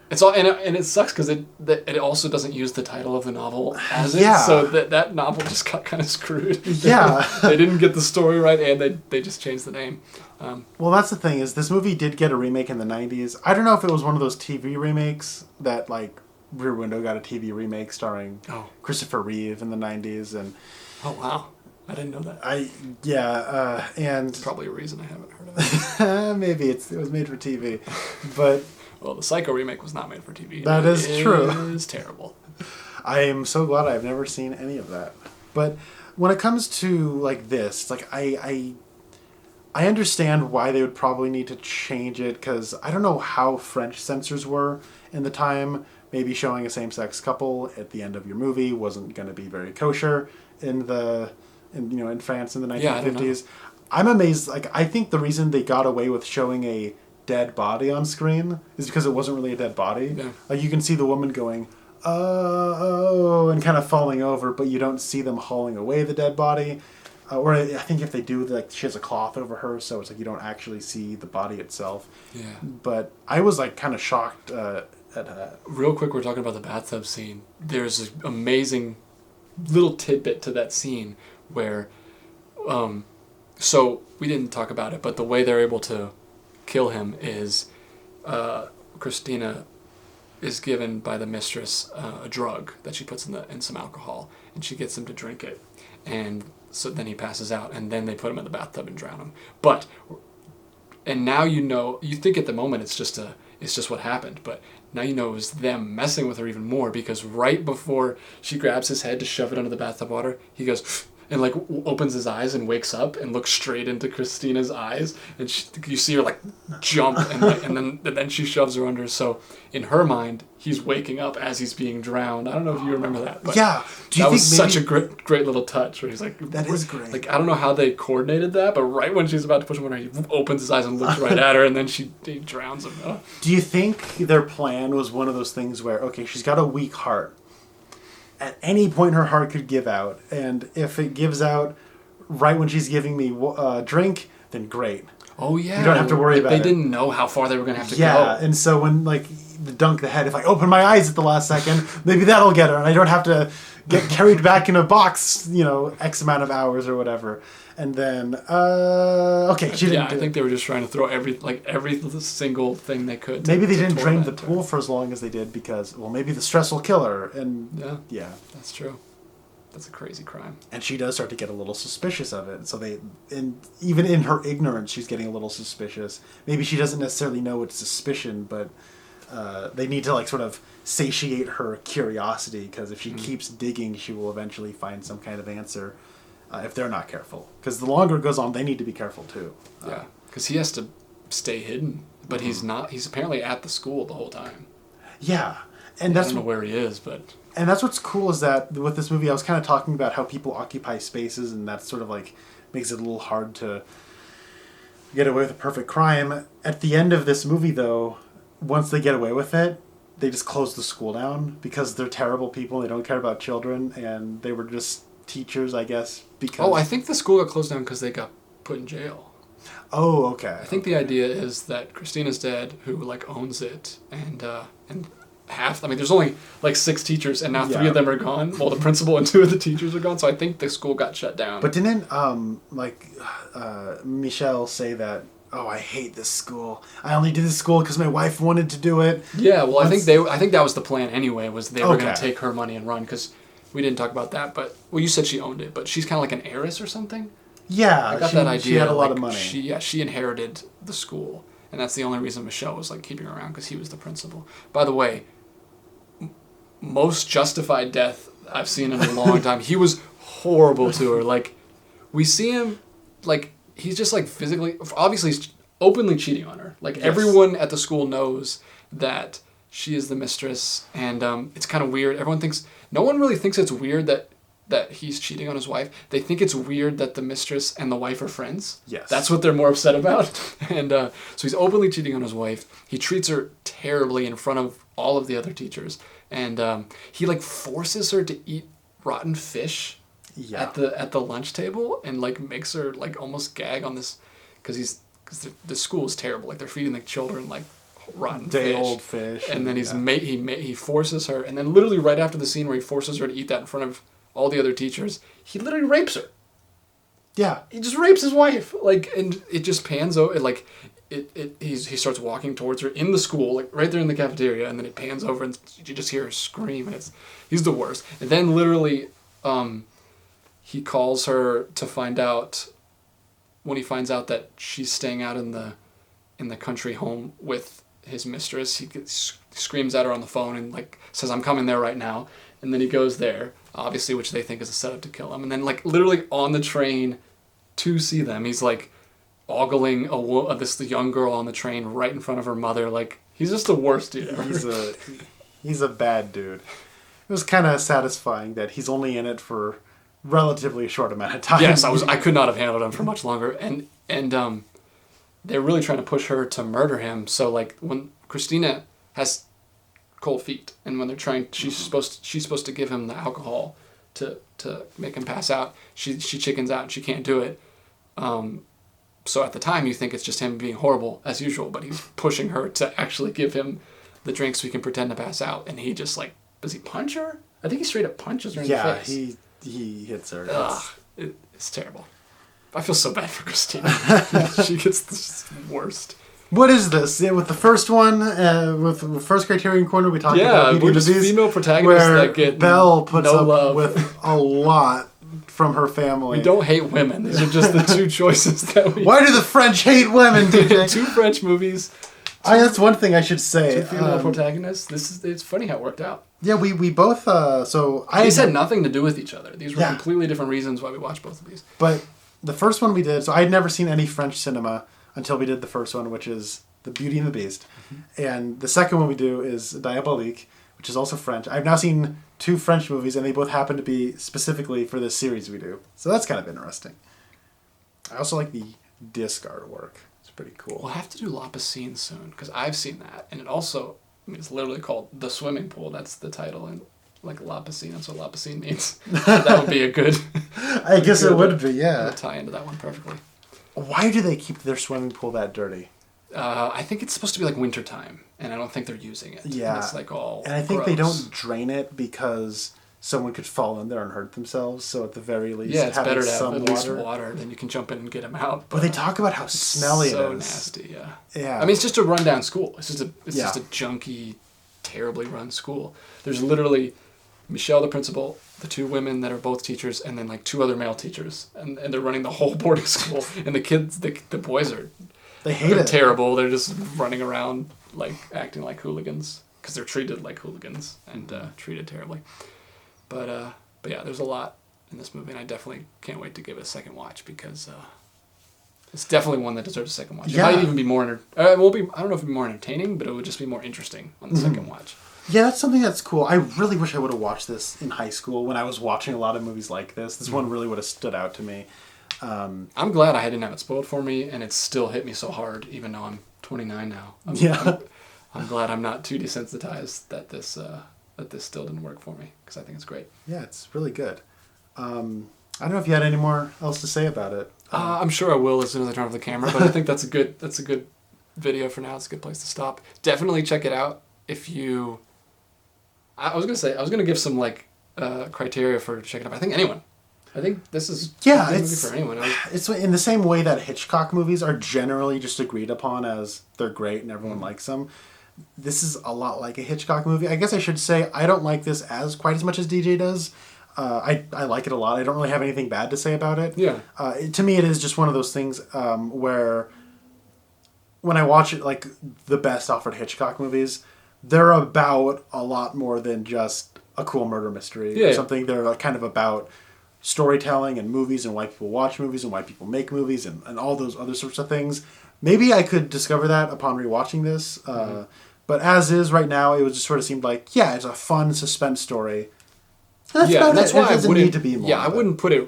it's all, and it sucks because it also doesn't use the title of the novel as it. So that novel just got kind of screwed. They didn't get the story right, and they just changed the name. Well, that's the thing, is this movie did get a remake in the 90s. I don't know if it was one of those TV remakes that, like, Rear Window got a TV remake starring Christopher Reeve in the 90s. And oh, wow. I didn't know that. And that's probably a reason I haven't heard of it. Maybe it was made for TV. But well, the Psycho remake was not made for TV. That is true. It is terrible. I am so glad I've never seen any of that. But when it comes to like this, it's like I understand why they would probably need to change it, because I don't know how French censors were in the time. Maybe showing a same-sex couple at the end of your movie wasn't going to be very kosher in France in the 1950s. I'm amazed. Like, I think the reason they got away with showing a dead body on screen is because it wasn't really a dead body. Yeah. Like, you can see the woman going, "Oh," and kind of falling over, but you don't see them hauling away the dead body. Or I think if they do, like, she has a cloth over her, so it's like you don't actually see the body itself. Yeah. But I was like kind of shocked at real quick, we're talking about the bathtub scene. There's an amazing little tidbit to that scene where, so we didn't talk about it, but the way they're able to kill him is Christina is given by the mistress a drug that she puts in some alcohol, and she gets him to drink it, and so then he passes out, and then they put him in the bathtub and drown him. And now you think at the moment it's just what happened, but now you know it was them messing with her even more, because right before she grabs his head to shove it under the bathtub water, he goes and like opens his eyes and wakes up and looks straight into Christina's eyes, and you see her like jump, and then she shoves her under. So in her mind, he's waking up as he's being drowned. I don't know if you remember that, but yeah, that was such a great little touch where he's like, that is great. Like, I don't know how they coordinated that, but right when she's about to push him under, he opens his eyes and looks right at her, and then he drowns him. Oh. Do you think their plan was one of those things where, okay, she's got a weak heart. At any point, her heart could give out, and if it gives out right when she's giving me a drink, then great. Oh yeah, you don't have to worry about it. They didn't know how far they were going to have to go. Yeah, and so when like the head, if I open my eyes at the last second, maybe that'll get her, and I don't have to get carried back in a box, X amount of hours or whatever. And then, okay, she didn't. Yeah, I think they were just trying to throw every single thing they could. Maybe they didn't drain the pool for as long as they did because, well, maybe the stress will kill her. And yeah, that's true. That's a crazy crime. And she does start to get a little suspicious of it. So and even in her ignorance, she's getting a little suspicious. Maybe she doesn't necessarily know it's suspicion, but they need to like sort of satiate her curiosity, because if she keeps digging, she will eventually find some kind of answer. If they're not careful, because the longer it goes on, they need to be careful too. Yeah, because he has to stay hidden, but he's not. He's apparently at the school the whole time. Yeah, and I don't know where he is, but and that's what's cool is that with this movie, I was kind of talking about how people occupy spaces, and that sort of like makes it a little hard to get away with a perfect crime. At the end of this movie, though, once they get away with it, they just close the school down because they're terrible people. They don't care about children, and they were just teachers, I guess, because... I think the school got closed down because they got put in jail. Oh, okay. I think the idea is that Christina's dad, who like owns it, and half... I mean, there's only like 6 teachers, and now 3 of them are gone. Well, the principal and 2 of the teachers are gone, so I think the school got shut down. But didn't, Michelle say that, oh, I hate this school. I only did this school because my wife wanted to do it. Yeah, well, I think that was the plan anyway, was they were going to take her money and run, because... We didn't talk about that, but you said she owned it, but she's kind of like an heiress or something. Yeah, I got that idea. She had a lot of money. She inherited the school, and that's the only reason Michelle was like keeping her around, because he was the principal. By the way, most justified death I've seen in a long time. He was horrible to her. Like, we see him, like, he's just like physically, obviously, he's openly cheating on her. Like, everyone at the school knows that she is the mistress, and it's kind of weird. No one really thinks it's weird that he's cheating on his wife. They think it's weird that the mistress and the wife are friends. Yes. That's what they're more upset about. And so he's openly cheating on his wife. He treats her terribly in front of all of the other teachers. And he like forces her to eat rotten fish at the lunch table, and like makes her like almost gag on this, because the school is terrible. Like, they're feeding the children like rotten day-old fish, and then he forces her, and then literally right after the scene where he forces her to eat that in front of all the other teachers, he literally rapes her. Yeah, he just rapes his wife, like, and it just pans over, like, he starts walking towards her in the school, like right there in the cafeteria, and then it pans over, and you just hear her scream, and he's the worst. And then literally, he calls her to find out, when he finds out that she's staying out in the country home with his mistress, he screams at her on the phone and like says, "I'm coming there right now." And then he goes there, obviously, which they think is a setup to kill him. And then like literally on the train to see them, he's like ogling this young girl on the train right in front of her mother. Like, he's just the worst dude ever. He's a bad dude. It was kind of satisfying that he's only in it for relatively a short amount of time. Yes, I could not have handled him for much longer. And they're really trying to push her to murder him. So like when Christina has cold feet, and when they're trying, she's supposed to give him the alcohol to make him pass out. She chickens out and she can't do it. So at the time you think it's just him being horrible as usual, but he's pushing her to actually give him the drink so he can pretend to pass out. And he just like, does he punch her? I think he straight up punches her in the face. Yeah, he hits her. It's terrible. I feel so bad for Christina. She gets the worst. What is this? Yeah, with the first one, with the first Criterion Corner, we talked about we're just movies female protagonists where that get Belle puts no up love. with a lot from her family. We don't hate women. These are just the two choices that we... Why do the French hate women, DJ? Two French movies. That's one thing I should say. Two female protagonists. It's funny how it worked out. Yeah, we both, These had nothing to do with each other. These were Yeah. completely different reasons why we watched both of these. But the first one we did, so I had never seen any French cinema until we did the first one, which is The Beauty and the Beast. Mm-hmm. And the second one we do is Diabolique, which is also French. I've now seen 2 French movies, and they both happen to be specifically for this series we do. So that's kind of interesting. I also like the disc artwork. It's pretty cool. We'll have to do La Piscine soon, because I've seen that. And it also, it's literally called The Swimming Pool. That's the title. And like La Piscine, that's what La Piscine means. That would be a good... I guess it would be, yeah. Tie into that one perfectly. Why do they keep their swimming pool that dirty? I think it's supposed to be like wintertime, and I don't think they're using it. Yeah. And it's like all And I think gross. they don't drain it because someone could fall in there and hurt themselves. So at the very least, Yeah, it's having better to have some at least water. water, then you can jump in and get them out. But they talk about how smelly it is. So nasty, yeah. Yeah. I mean, it's just a rundown school. It's just Yeah. just a junky, terribly run school. There's literally Michelle, the principal, the 2 women that are both teachers, and then like 2 other male teachers, and they're running the whole boarding school. And the kids, the boys are They hate it. terrible. They're just running around like acting like hooligans because they're treated like hooligans and treated terribly. But yeah, there's a lot in this movie, and I definitely can't wait to give it a second watch because it's definitely one that deserves a second watch. Yeah. It might even be more. It won't be. I don't know if it'd be more entertaining, but it would just be more interesting on the second watch. Yeah, that's something that's cool. I really wish I would have watched this in high school when I was watching a lot of movies like this. This one really would have stood out to me. I'm glad I didn't have it spoiled for me, and it still hit me so hard, even though I'm 29 now. I'm glad I'm not too desensitized that this still didn't work for me, because I think it's great. Yeah, it's really good. I don't know if you had any more else to say about it. I'm sure I will as soon as I turn off the camera, but I think that's a good video for now. It's a good place to stop. Definitely check it out if you... I was gonna give some like criteria for checking it out. I think anyone. I think this is a movie for anyone. It's in the same way that Hitchcock movies are generally just agreed upon as they're great and everyone likes them. This is a lot like a Hitchcock movie. I guess I should say I don't like this quite as much as DJ does. I like it a lot. I don't really have anything bad to say about it. Yeah. To me, it is just one of those things where when I watch it, like the best Alfred Hitchcock movies, they're about a lot more than just a cool murder mystery or something. They're kind of about storytelling and movies and why people watch movies and why people make movies and all those other sorts of things. Maybe I could discover that upon rewatching this. But as is right now, it just sort of seemed like, yeah, it's a fun suspense story. That's that's why it doesn't need to be more. Yeah, I wouldn't put it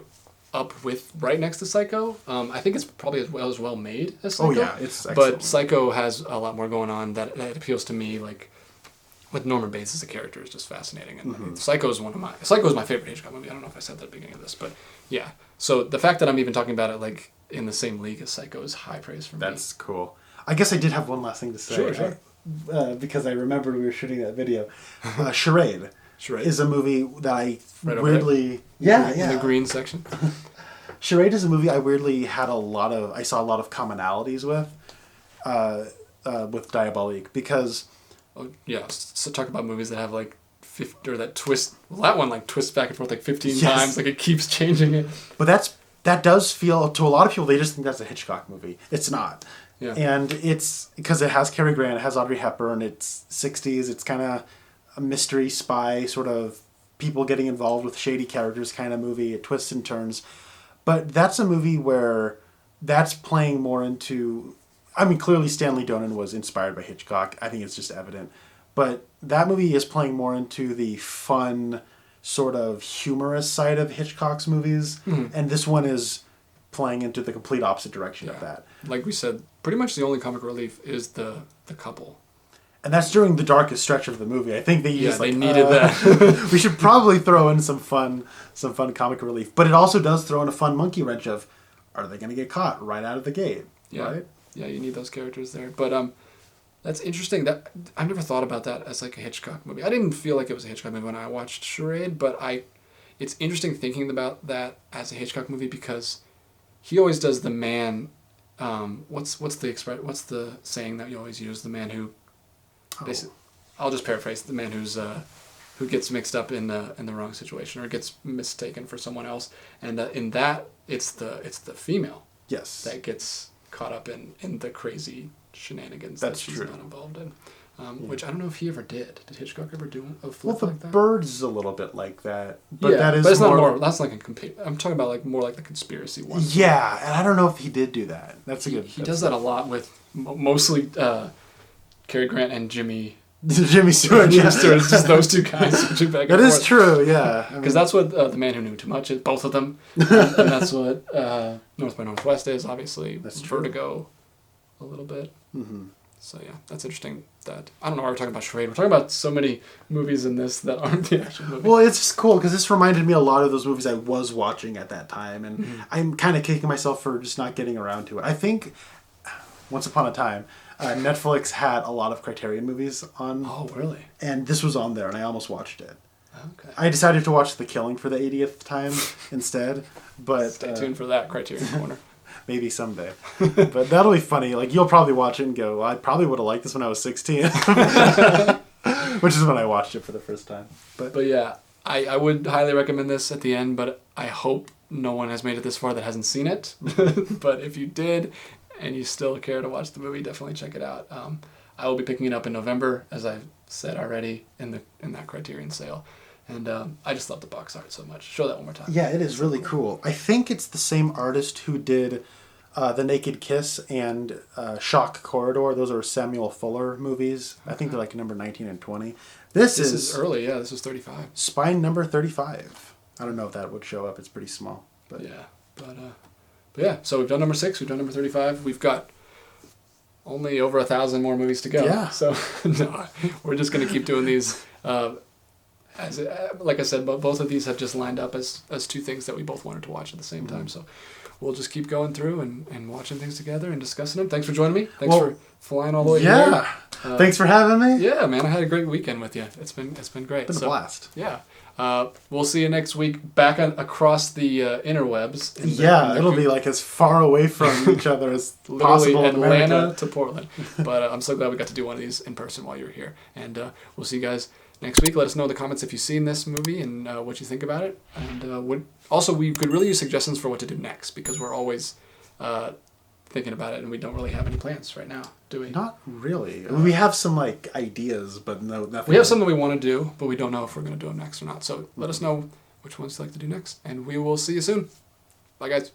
up with right next to Psycho. I think it's probably as well made as Psycho. Oh yeah, it's excellent. But Psycho has a lot more going on that appeals to me. Like with Norman Bates as a character is just fascinating, and I mean, Psycho is my favorite Hitchcock movie. I don't know if I said that at the beginning of this, but yeah. So the fact that I'm even talking about it like in the same league as Psycho is high praise for me. That's cool. I guess I did have one last thing to say. Sure. Because I remembered we were shooting that video. Charade. Charade is a movie that I right weirdly... in the green section. Charade is a movie I weirdly I saw a lot of commonalities with Diabolique, because... Oh, yeah, so talk about movies that have like 50, or that twist. Well, that one like twists back and forth like 15 times, like it keeps changing it. But that does feel, to a lot of people, they just think that's a Hitchcock movie. It's not. Yeah. And it's because it has Cary Grant, it has Audrey Hepburn, it's 60s, it's kind of a mystery spy sort of people getting involved with shady characters kind of movie. It twists and turns. But that's a movie where that's playing more into... I mean, clearly Stanley Donen was inspired by Hitchcock. I think it's just evident. But that movie is playing more into the fun, sort of humorous side of Hitchcock's movies. Mm-hmm. And this one is playing into the complete opposite direction of that. Like we said, pretty much the only comic relief is the couple. And that's during the darkest stretch of the movie. I think they used they needed that. We should probably throw in some fun comic relief. But it also does throw in a fun monkey wrench of, are they going to get caught right out of the gate? Yeah. Right? Yeah, you need those characters there. But that's interesting. That I've never thought about that as like a Hitchcock movie. I didn't feel like it was a Hitchcock movie when I watched Charade, but it's interesting thinking about that as a Hitchcock movie because he always does the man what's the saying that you always use? The man who, Oh. I'll just paraphrase, the man who gets mixed up in the wrong situation or gets mistaken for someone else, and in that it's the female Yes. that gets caught up in the crazy shenanigans That's that she's true. not involved in. Which I don't know if he ever did. Did Hitchcock ever do a Well, flip the like that? Birds is a little bit like that, but yeah, that is but it's more. not more. That's like I'm talking about like more like the conspiracy one. Yeah, and I don't know if he did do that. That's a good. He does that a lot with mostly Cary Grant and Jimmy Jimmy Stewart. Jimmy Yeah. Stewart. It's just those two guys switching back and That forth. is true. Yeah, Because that's what The Man Who Knew Too Much is, both of them. And that's what North by Northwest is, obviously. That's true. Vertigo, a little bit. Mm-hmm. So yeah, that's interesting. That I don't know why we're talking about charade. We're talking about so many movies in this that aren't the actual movie. Well, it's just cool because this reminded me a lot of those movies I was watching at that time, and Mm-hmm. I'm kind of kicking myself for just not getting around to it. I think Once Upon a Time, Netflix had a lot of Criterion movies on, Oh really? and this was on there, and I almost watched it. Okay. I decided to watch The Killing for the 80th time instead, but Stay tuned for that Criterion Corner. maybe someday. But that'll be funny. Like, you'll probably watch it and go, well, I probably would have liked this when I was 16. Which is when I watched it for the first time. But yeah, I would highly recommend this at the end, but I hope no one has made it this far that hasn't seen it. But if you did and you still care to watch the movie, definitely check it out. I will be picking it up in November, as I've said already, in that Criterion sale. And I just love the box art so much. Show that one more time. Yeah, it is really cool. I think it's the same artist who did The Naked Kiss and Shock Corridor. Those are Samuel Fuller movies. I think they're like number 19 and 20. This is early, yeah. This is 35. Spine number 35. I don't know if that would show up. It's pretty small. But Yeah, but yeah. So we've done number 6. We've done number 35. We've got only over 1,000 more movies to go. Yeah. So no, we're just gonna keep doing these. Like I said, both of these have just lined up as two things that we both wanted to watch at the same time. So we'll just keep going through and watching things together and discussing them. Thanks for joining me. Thanks for flying all the way yeah. here. Thanks for having me. Yeah, man, I had a great weekend with you. It's been great. It's been a blast. Yeah. We'll see you next week back across the interwebs. It'll be like as far away from each other as literally possible in Atlanta America. to Portland. But I'm so glad we got to do one of these in person while you were here. And we'll see you guys next week. Let us know in the comments if you've seen this movie and what you think about it. And we could really use suggestions for what to do next, because we're always thinking about it and we don't really have any plans right now, do we? Not really. We have some like ideas, but nothing. We have something we want to do, but we don't know if we're going to do them next or not. So let us know which ones you'd like to do next, and we will see you soon. Bye, guys.